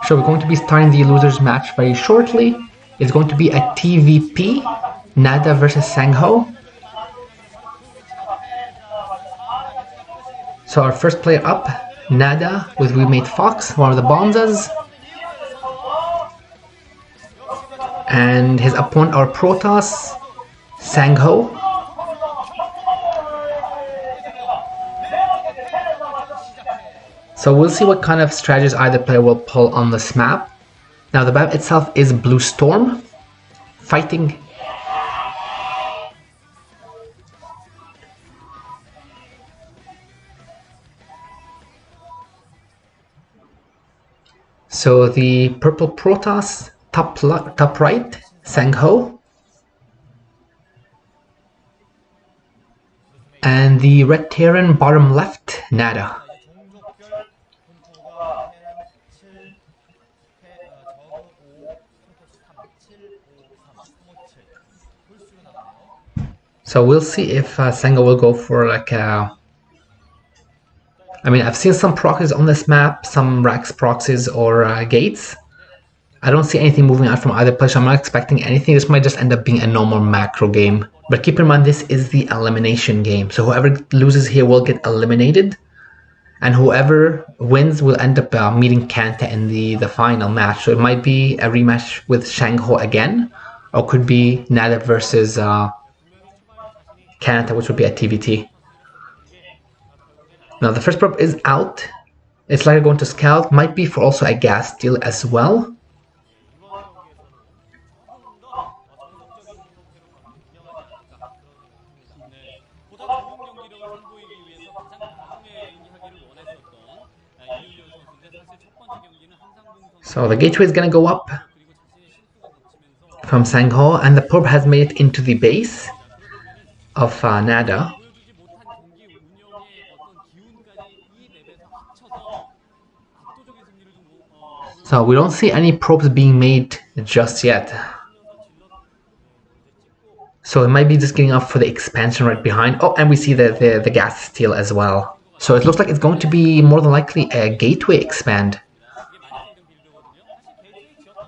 So we're going to be starting the losers match very shortly. It's going to be a TVP, Nada versus SangHo. So our first player up, Nada with roommate Fox, one of the Bonzas. And his opponent, our Protoss, SangHo. So we'll see what kind of strategies either player will pull on this map. Now the map itself is Blue Storm, fighting. So the purple Protoss, top right, SangHo. And the red Terran, bottom left, Nada. So we'll see if SangHo will go for like a... I mean, I've seen some proxies on this map, some Rax proxies or gates. I don't see anything moving out from either place, so I'm not expecting anything. This might just end up being a normal macro game. But keep in mind, this is the elimination game. So whoever loses here will get eliminated. And whoever wins will end up meeting Kanta in the final match. So it might be a rematch with SangHo again. Or could be Nada versus Kanta, which would be a TVT. Now the first prop is out. It's likely going to scout. Might be for also a gas steal as well. So the gateway is going to go up from SangHo, and the probe has made it into the base of Nada. So we don't see any probes being made just yet. So it might be just getting up for the expansion right behind. Oh, and we see the gas steal as well. So it looks like it's going to be more than likely a gateway expand.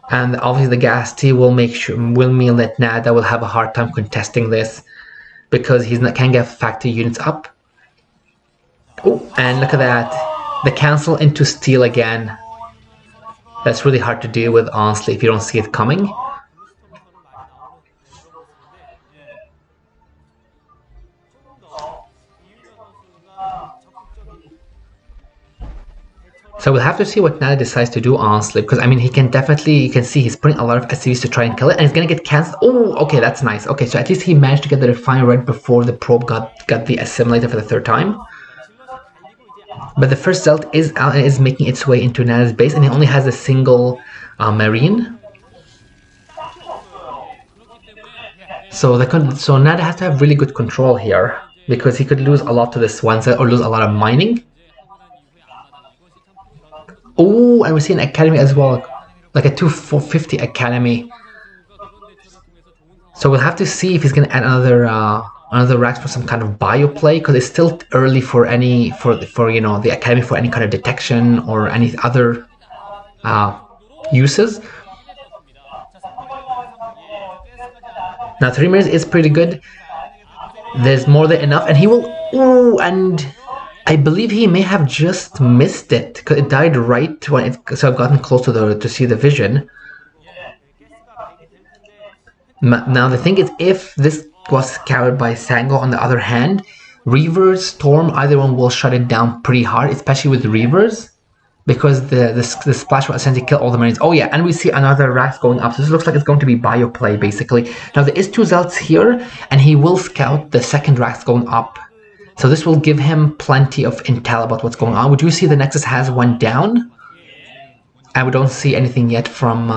And obviously the gas steal will mean that Nada will have a hard time contesting this because can't get factory units up. Oh, and look at that. The cancel into steal again. That's really hard to deal with, honestly, if you don't see it coming. So we'll have to see what Nada decides to do, honestly, because I mean, you can see he's putting a lot of SCVs to try and kill it, and it's gonna get cancelled. Oh, okay, that's nice. Okay, so at least he managed to get the refiner right before the probe got the assimilator for the third time. But the first Zelt is making its way into Nada's base, and he only has a single Marine. So Nada has to have really good control here, because he could lose a lot to this one set or lose a lot of mining. Oh, and we see an academy as well, like a 2450 academy. So we'll have to see if he's gonna add another racks for some kind of bio play, because it's still early for you know, the academy for any kind of detection or any other uses. Now 3 minutes is pretty good. There's more than enough, and he will. Ooh, and I believe he may have just missed it because it died right when it so I've gotten close to see the vision. Now the thing is, if this was scouted by SangHo, on the other hand, Reavers, Storm, either one will shut it down pretty hard, especially with the Reavers, because the splash will essentially kill all the Marines. Oh yeah, and we see another Rax going up, so this looks like it's going to be bio play basically. Now there is 2 Zelts here, and he will scout the second Rax going up. So this will give him plenty of intel about what's going on. We do see the Nexus has one down, and we don't see anything yet from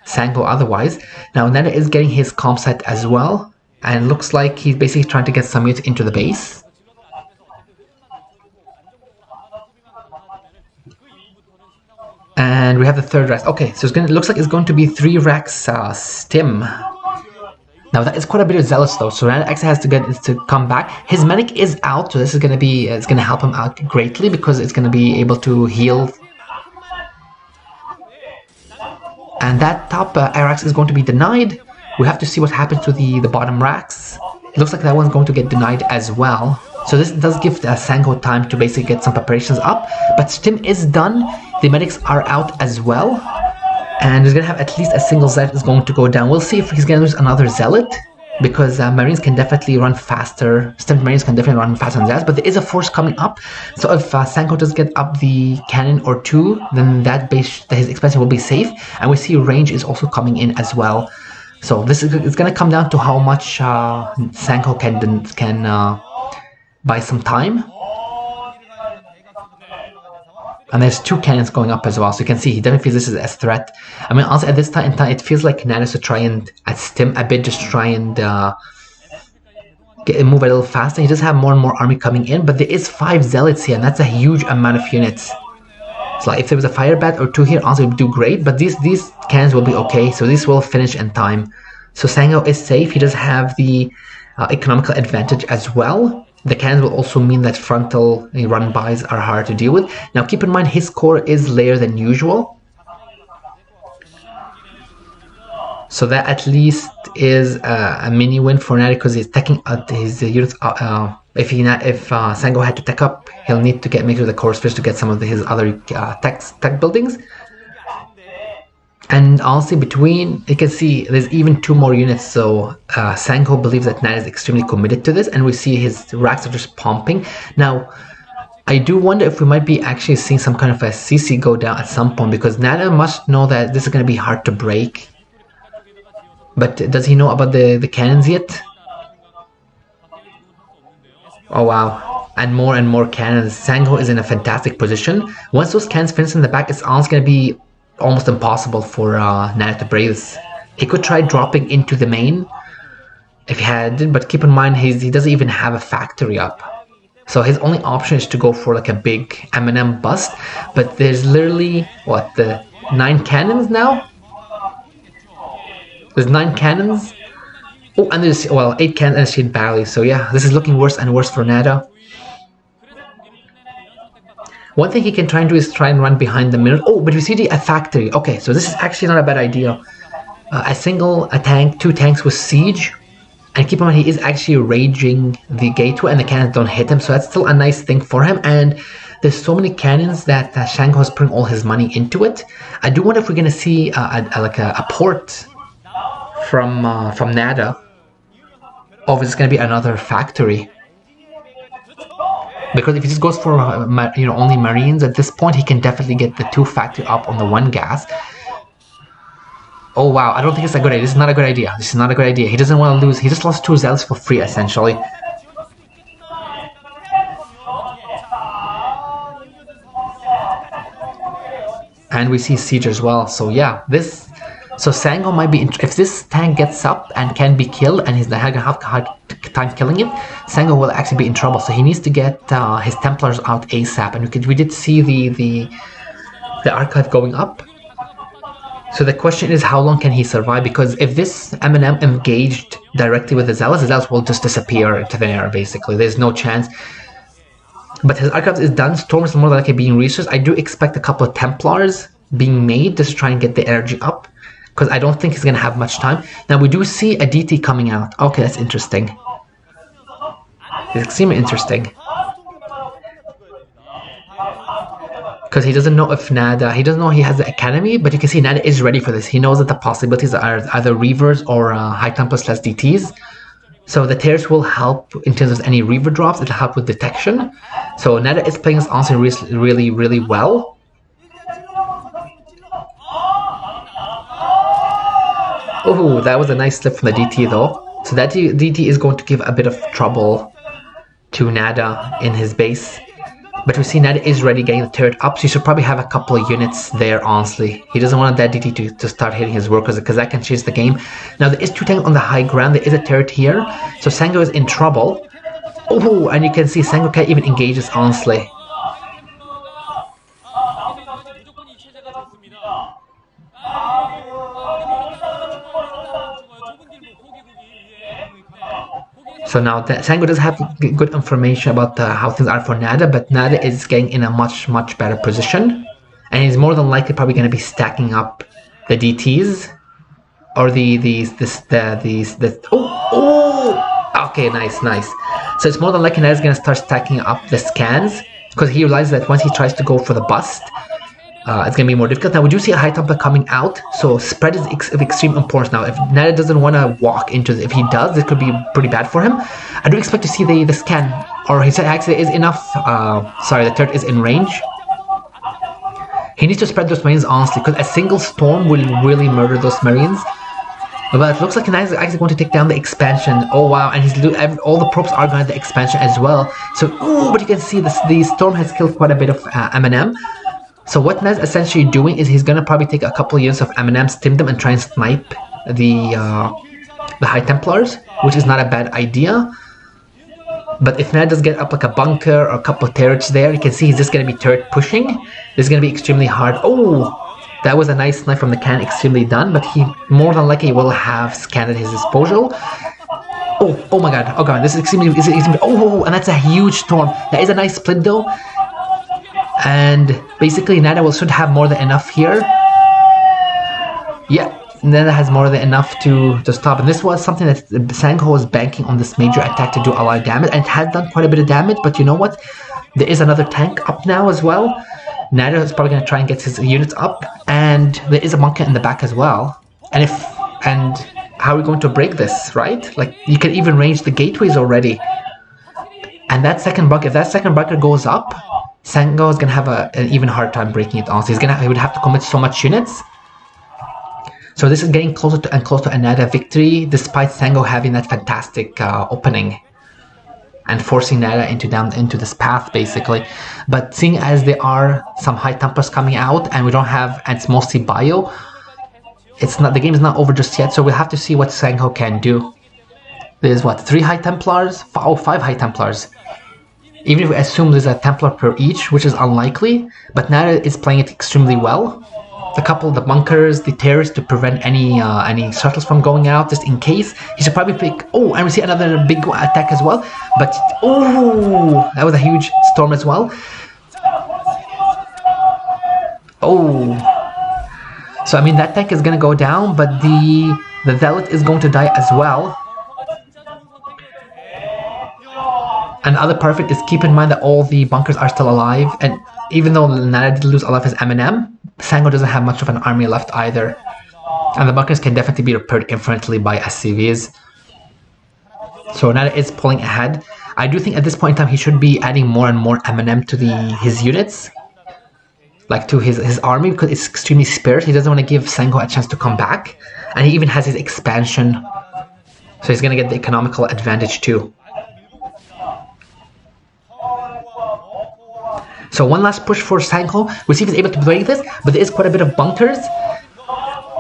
SangHo otherwise. Now Nada is getting his comp set as well, and looks like he's basically trying to get some units into the base. And we have the third Rax. Okay, so it looks like it's going to be 3 Rax stim. Now that is quite a bit of zealous though, so Nada X has to come back. His medic is out, so this is it's gonna help him out greatly because it's gonna be able to heal. And that top air racks is going to be denied. We have to see what happens to the bottom racks. It looks like that one's going to get denied as well. So this does give SangHo time to basically get some preparations up. But Stim is done. The medics are out as well. And he's going to have at least a single Zealot is going to go down. We'll see if he's going to lose another Zealot. Because Marines can definitely run faster. Stimmed Marines can definitely run faster than Zealots. But there is a force coming up. So if SangHo does get up the cannon or two, then that base, his expansion will be safe. And we see range is also coming in as well. So this is it's going to come down to how much SangHo can buy some time. And there's two cannons going up as well, so you can see he definitely feels this is a threat. I mean, also at this time in time, it feels like Nana to try and stim a bit, just try and move a little faster. He does have more and more army coming in, but there is 5 Zealots here, and that's a huge amount of units. So like, if there was a fire bat or 2 here, also it would do great, but these cannons will be okay, so this will finish in time. So SangHo is safe. He does have the economical advantage as well. The cannons will also mean that frontal run-bys are hard to deal with. Now keep in mind his core is layer than usual. So that at least is a mini win for Nadi because he's taking his units. If SangHo had to tech up, he'll need to make sure the core switch to get some of his other tech buildings. And honestly, between, you can see there's even 2 more units, so SangHo believes that Nat is extremely committed to this, and we see his racks are just pumping. Now, I do wonder if we might be actually seeing some kind of a CC go down at some point, because Nada must know that this is going to be hard to break. But does he know about the cannons yet? Oh wow, and more cannons. SangHo is in a fantastic position. Once those cannons finish in the back, it's honestly going to be almost impossible for Nana to break this. He could try dropping into the main if he had, but keep in mind he doesn't even have a factory up. So his only option is to go for like a big M&M bust, but there's literally, what, the 9 cannons now? There's 9 cannons? Oh, and there's, well, 8 cannons and a shield battery, so yeah, this is looking worse and worse for Nada. One thing he can try and do is try and run behind the mirror. Oh, but we see a factory. Okay, so this is actually not a bad idea. A tank, 2 tanks with siege. And keep in mind, he is actually raging the gateway and the cannons don't hit him. So that's still a nice thing for him. And there's so many cannons that SangHo is putting all his money into it. I do wonder if we're going to see a port from Nada. Or if it's going to be another factory. Because if he just goes for only Marines at this point, he can definitely get the 2 factory up on the 1 gas. Oh wow, I don't think it's a good idea. This is not a good idea. This is not a good idea. He doesn't want to lose. He just lost 2 Zealots for free, essentially. And we see siege as well. So yeah, so SangHo might be, if this tank gets up and can be killed, and he's having a hard time killing it, SangHo will actually be in trouble. So he needs to get his Templars out ASAP. And we did see the archive going up. So the question is, how long can he survive? Because if this M&M engaged directly with the Zealots will just disappear into the air, basically. There's no chance. But his archive is done. Storm is more likely being researched. I do expect a couple of Templars being made just to try and get the energy up, because I don't think he's going to have much time. Now we do see a DT coming out. Okay, that's interesting. It's extremely interesting. Because he doesn't know if Nada, he doesn't know he has the academy, but you can see Nada is ready for this. He knows that the possibilities are either Reavers or High Templars / DTs. So the tears will help in terms of any Reaver drops. It'll help with detection. So Nada is playing this answer really, really well. Oh, that was a nice slip from the DT though. So that DT is going to give a bit of trouble to Nada in his base. But we see Nada is ready getting the turret up, so he should probably have a couple of units there, honestly. He doesn't want that DT to start hitting his workers, because that can change the game. Now there is 2 tanks on the high ground, there is a turret here, so SangHo is in trouble. Oh, and you can see SangHo can't even engage this, honestly. So now that SangHo does have good information about how things are for Nada, but Nada is getting in a much better position, and he's more than likely probably going to be stacking up the DTs or these okay, nice. So it's more than likely Nada's gonna start stacking up the scans because he realizes that once he tries to go for the bust, it's going to be more difficult. Now we do see a high tempo coming out, so spread is of extreme importance. Now if Nada doesn't want to walk into this, if he does, it could be pretty bad for him. I do expect to see the scan, or he said actually there is enough, sorry, the turret is in range. He needs to spread those Marines honestly, because a single storm will really murder those Marines. But it looks like Nada's actually going to take down the expansion. Oh wow, and all the probes are going to the expansion as well. So, but you can see the storm has killed quite a bit of M&M. So what Ned's essentially doing is he's gonna probably take a couple of units of M&M, stim them, and try and snipe the High Templars, which is not a bad idea. But if Ned does get up like a bunker or a couple of turrets there, you can see he's just gonna be turret pushing. This is gonna be extremely hard. Oh, that was a nice snipe from the cannon, extremely done. But he more than likely will have scan at his disposal. Oh my god, this is extremely, and that's a huge storm. That is a nice split though. And basically Nada should have more than enough here. Yeah, Nada has more than enough to stop. And this was something that SangHo was banking on this major attack to do a lot of damage. And it has done quite a bit of damage, but you know what? There is another tank up now as well. Nada is probably going to try and get his units up. And there is a bunker in the back as well. And how are we going to break this, right? Like, you can even range the gateways already. And that second bunker, if that second bunker goes up, SangHo is going to have an even hard time breaking it, honestly. He would have to commit so much units. So this is getting closer and closer to a Nada victory, despite SangHo having that fantastic opening and forcing Nada into this path, basically. But seeing as there are some High Templars coming out, and we don't have, and it's mostly bio, the game is not over just yet, so we'll have to see what SangHo can do. There's what, 3 High Templars? 5 High Templars. Even if we assume there's a Templar per each, which is unlikely, but Nada is playing it extremely well. A couple of the bunkers, the terrorists to prevent any shuttles from going out, just in case. He should probably pick. Oh, and we see another big attack as well. But oh, that was a huge storm as well. Oh, so I mean that tank is gonna go down, but the Zealot is going to die as well. And the other part of it is keep in mind that all the bunkers are still alive, and even though Nada did lose a lot of his M&M, SangHo doesn't have much of an army left either. And the bunkers can definitely be repaired infinitely by SCVs. So Nada is pulling ahead. I do think at this point in time he should be adding more and more M&M to his units. Like to his army, because it's extremely sparse. He doesn't want to give SangHo a chance to come back. And he even has his expansion. So he's going to get the economical advantage too. So one last push for SangHo. We'll see if he's able to break this, but there is quite a bit of bunkers.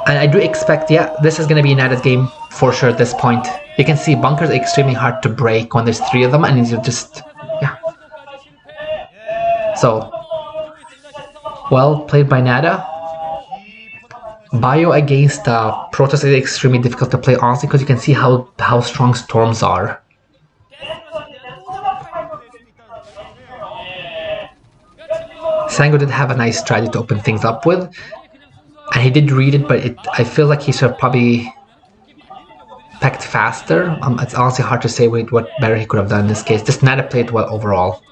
And I do expect, yeah, this is going to be Nada's game for sure at this point. You can see bunkers are extremely hard to break when there's 3 of them, and you're just, yeah. So, well played by Nada. Bio against Protoss is extremely difficult to play, honestly, because you can see how strong storms are. SangHo did have a nice strategy to open things up with, and he did read it, but I feel like he should have probably packed faster. It's honestly hard to say what better he could have done in this case. Just Nada played well overall.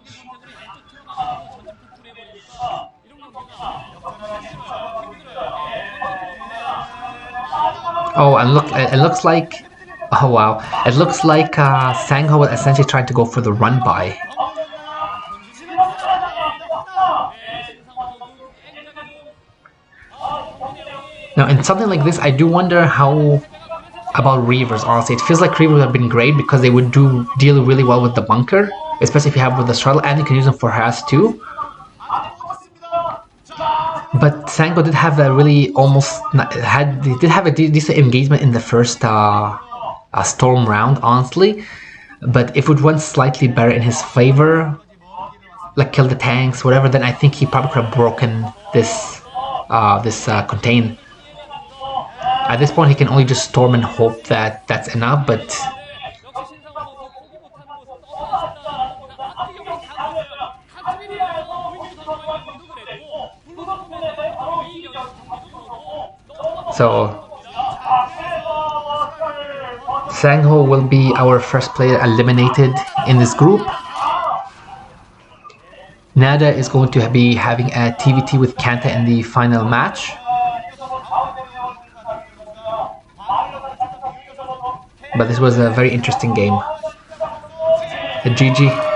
Oh, and look, it looks like, oh wow, it looks like SangHo was essentially trying to go for the run-by. Now, in something like this, I do wonder how about Reavers, honestly. It feels like Reavers have been great because they would deal really well with the bunker, especially if you have with the shuttle, and you can use them for harass too. But SangHo did have a really did have a decent engagement in the first storm round, honestly. But if it went slightly better in his favor, like kill the tanks, whatever, then I think he probably could have broken this contain. At this point, he can only just storm and hope that that's enough, but So SangHo will be our first player eliminated in this group. Nada is going to be having a TVT with Kanta in the final match. But this was a very interesting game. GG.